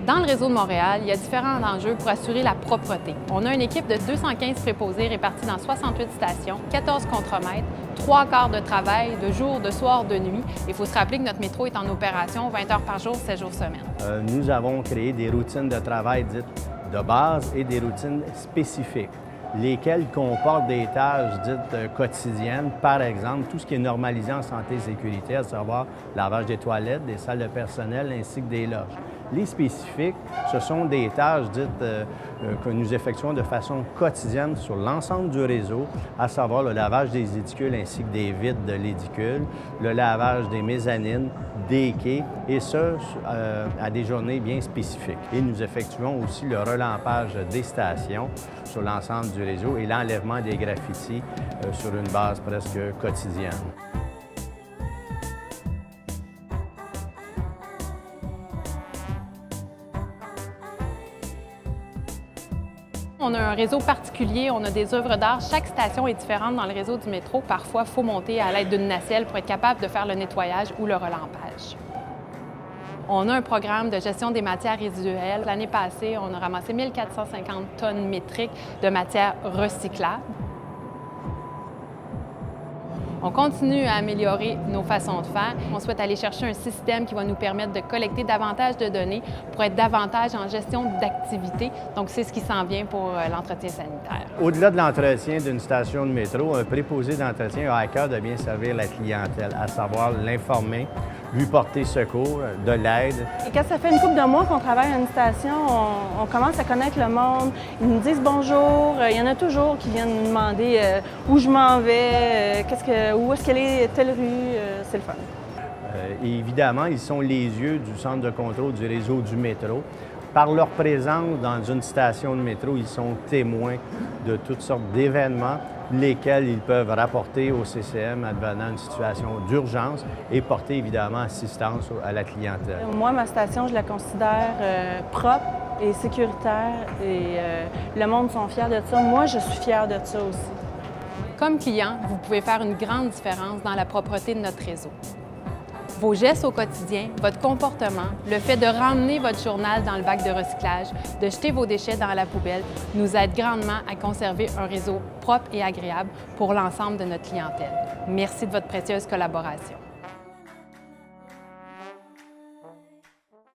Dans le réseau de Montréal, il y a différents enjeux pour assurer la propreté. On a une équipe de 215 préposés répartis dans 68 stations, 14 contremaîtres, 3 quarts de travail, de jour, de soir, de nuit. Il faut se rappeler que notre métro est en opération 20 heures par jour, 7 jours semaine. Nous avons créé des routines de travail dites de base et des routines spécifiques, lesquelles comportent des tâches dites quotidiennes, par exemple, tout ce qui est normalisé en santé et sécurité, à savoir lavage des toilettes, des salles de personnel ainsi que des loges. Les spécifiques, ce sont des tâches dites que nous effectuons de façon quotidienne sur l'ensemble du réseau, à savoir le lavage des édicules ainsi que des vitres de l'édicule, le lavage des mezzanines, des quais, et ce, à des journées bien spécifiques. Et nous effectuons aussi le relampage des stations sur l'ensemble du réseau et l'enlèvement des graffitis sur une base presque quotidienne. On a un réseau particulier, on a des œuvres d'art. Chaque station est différente dans le réseau du métro. Parfois, il faut monter à l'aide d'une nacelle pour être capable de faire le nettoyage ou le relampage. On a un programme de gestion des matières résiduelles. L'année passée, on a ramassé 1450 tonnes métriques de matières recyclables. On continue à améliorer nos façons de faire. On souhaite aller chercher un système qui va nous permettre de collecter davantage de données pour être davantage en gestion d'activité. Donc, c'est ce qui s'en vient pour l'entretien sanitaire. Au-delà de l'entretien d'une station de métro, un préposé d'entretien a à cœur de bien servir la clientèle, à savoir l'informer, lui porter secours, de l'aide. Et quand ça fait une couple de mois qu'on travaille à une station, on commence à connaître le monde. Ils nous disent bonjour. Il y en a toujours qui viennent nous demander où je m'en vais, où est-ce qu'elle est, telle rue. C'est le fun. Et évidemment, ils sont les yeux du centre de contrôle du réseau du métro. Par leur présence dans une station de métro, ils sont témoins de toutes sortes d'événements, lesquels ils peuvent rapporter au CCM advenant une situation d'urgence et porter évidemment assistance à la clientèle. Moi, ma station, je la considère propre et sécuritaire et le monde sont fiers de ça. Moi, je suis fière de ça aussi. Comme client, vous pouvez faire une grande différence dans la propreté de notre réseau. Vos gestes au quotidien, votre comportement, le fait de ramener votre journal dans le bac de recyclage, de jeter vos déchets dans la poubelle, nous aide grandement à conserver un réseau propre et agréable pour l'ensemble de notre clientèle. Merci de votre précieuse collaboration.